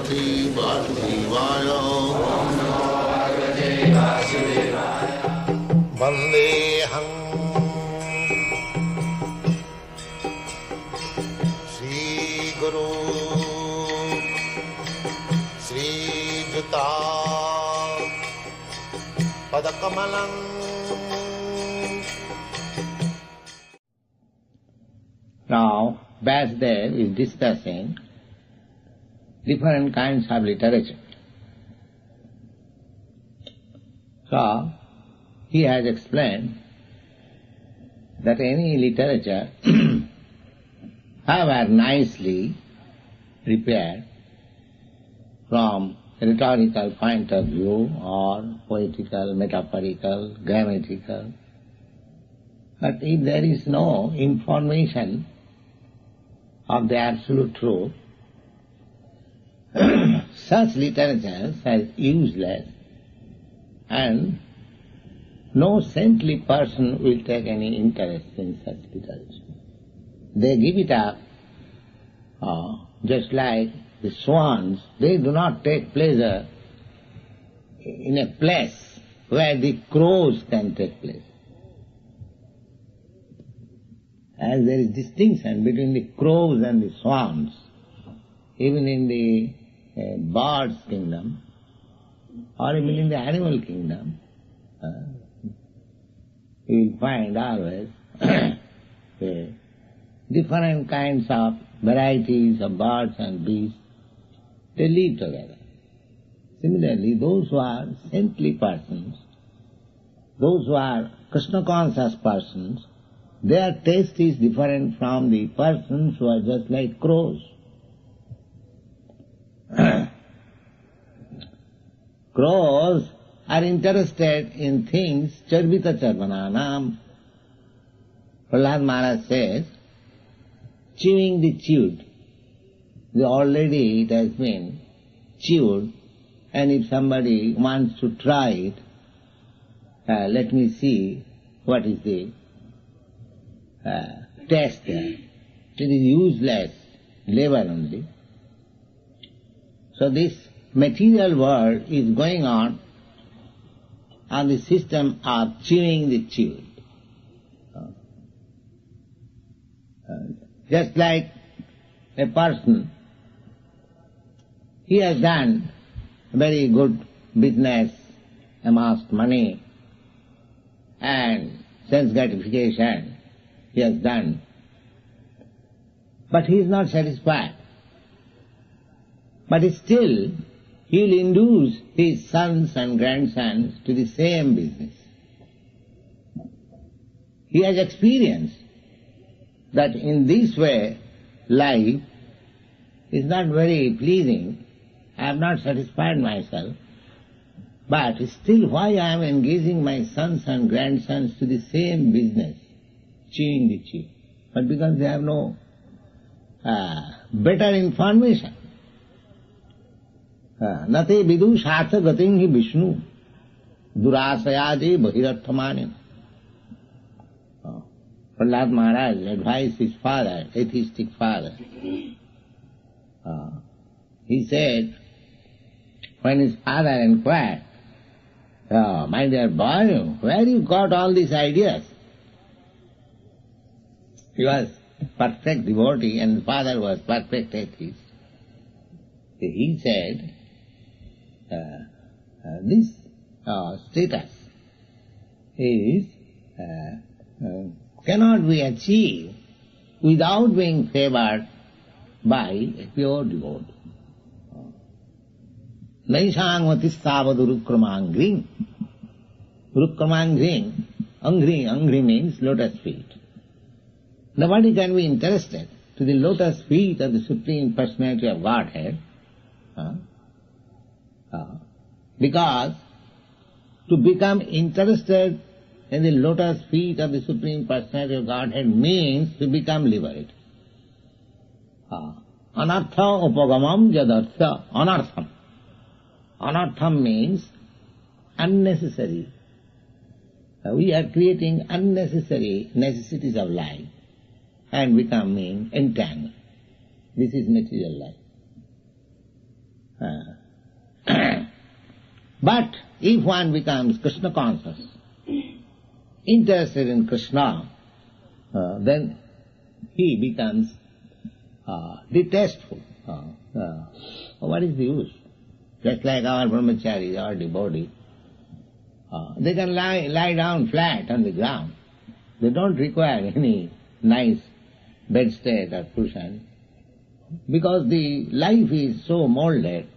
Bhagavate Vasudevaya. Vandeham Sri Guru Sri Juta Padakamalam. Now, Vasudev is discussing different kinds of literature. So, he has explained that any literature, however nicely prepared from a rhetorical point of view or poetical, metaphorical, grammatical, but if there is no information of the absolute truth, such literature is useless, and no saintly person will take any interest in such literature. They give it up, just like the swans. They do not take pleasure in a place where the crows can take place. As there is distinction between the crows and the swans, even in the birds' kingdom, or even in the animal kingdom, you will find always different kinds of varieties of birds and beasts, they live together. Similarly, those who are saintly persons, those who are Krishna-conscious persons, their taste is different from the persons who are just like crows. Crows are interested in things charvita charvananam. Prahlad Maharaj says, chewing the chewed. Already it has been chewed, and if somebody wants to try it, let me see what is the taste there. It is useless labor only. So this material world is going on the system of chewing the chewed. Just like a person, he has done very good business, amassed money, and sense gratification he has done, but he is not satisfied. But still, he will induce his sons and grandsons to the same business. He has experienced that in this way life is not very pleasing. I have not satisfied myself, but still why I am engaging my sons and grandsons to the same business, chewing the chew? But because they have no better information. Nate vidu shatha gating hi Vishnu durasayade bahirarthamane. Prahlad Maharaj advised his father, atheistic father. He said, when his father inquired, my dear boy, where you got all these ideas? He was perfect devotee and the father was perfect atheist. He said, this status is cannot be achieved without being favored by a pure devotee. Naisangvati savadu rukkramangring. Rukkramangring, angri means lotus feet. Nobody can be interested to the lotus feet of the Supreme Personality of Godhead, because to become interested in the lotus feet of the Supreme Personality of Godhead means to become liberated. Anartha upagamam jadartha. Anartham. Anartham means unnecessary. We are creating unnecessary necessities of life and becoming entangled. This is material life. But if one becomes Krishna conscious, interested in Krishna, then he becomes detestful. What is the use? Just like our brahmacharis, our devotees, they can lie down flat on the ground. They don't require any nice bedstead or cushion, because the life is so molded.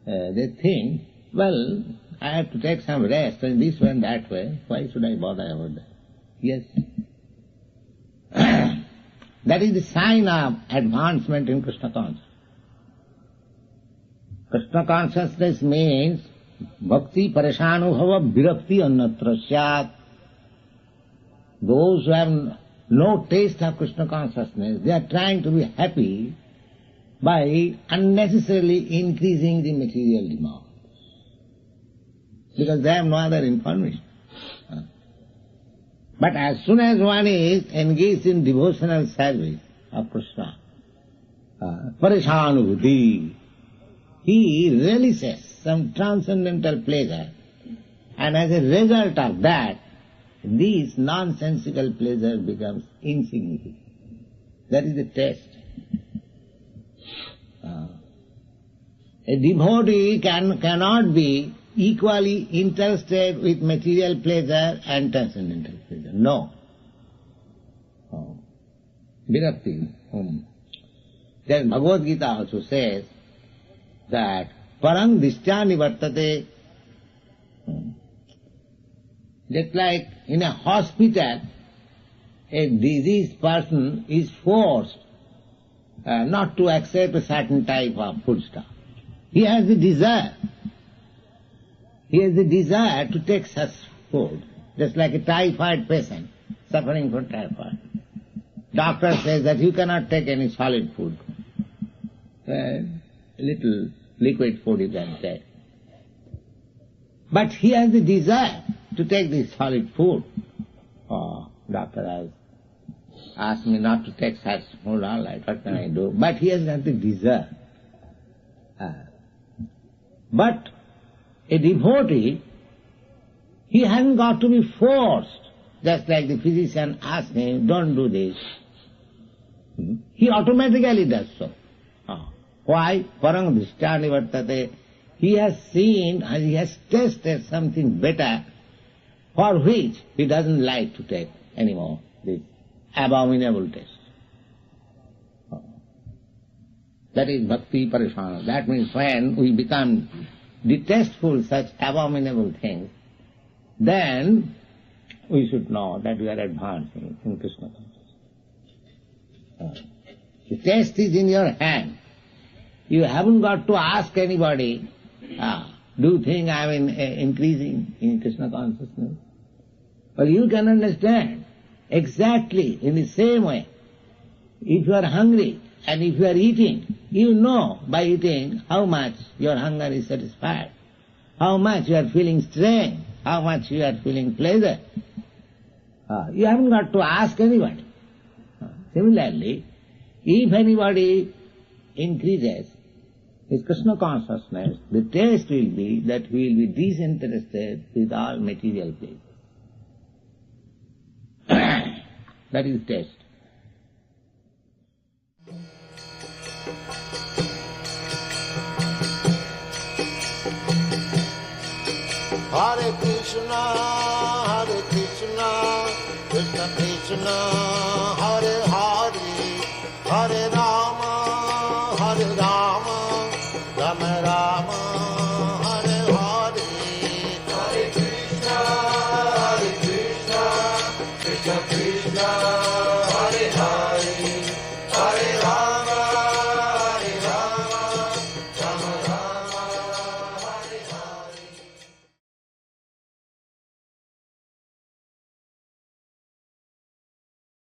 They think, well, I have to take some rest in this way and that way. Why should I bother about that? Yes. That is the sign of advancement in Krishna consciousness. Krishna consciousness means bhakti parishanubhava virakti annatra syat. Those who have no taste of Krishna consciousness, they are trying to be happy by unnecessarily increasing the material demand, because they have no other information. But as soon as one is engaged in devotional service of Krishna, parishanubhuti, he relishes some transcendental pleasure, and as a result of that, this nonsensical pleasure becomes insignificant. That is the test. A devotee cannot be equally interested with material pleasure and transcendental pleasure. No. Virakti. Then Bhagavad-gita also says that parang dishtya nivartate. Just like in a hospital, a diseased person is forced not to accept a certain type of foodstuff. He has the desire. He has the desire to take such food, just like a typhoid patient suffering from typhoid. Doctor says that you cannot take any solid food. Little liquid food you can take. But he has the desire to take this solid food. Doctor has asked me not to take such food, all right, what can I do? But he has got the desire. But a devotee, he hasn't got to be forced, just like the physician asked him, don't do this. He automatically does so. Why? Parang drishtya nivartate. He has seen and he has tasted something better, for which he doesn't like to take anymore this abominable taste. That is bhakti parishana. That means when we become detestful such abominable things, then we should know that we are advancing in Krishna consciousness. The taste is in your hand. You haven't got to ask anybody, do you think I am increasing in Krishna consciousness? Well, you can understand exactly in the same way. If you are hungry and if you are eating, you know by eating how much your hunger is satisfied, how much you are feeling strength, how much you are feeling pleasure. You haven't got to ask anybody. Similarly, if anybody increases his Krishna consciousness, the taste will be that he will be disinterested with all material pleasures. That is taste. Hare Krishna, Krishna Krishna,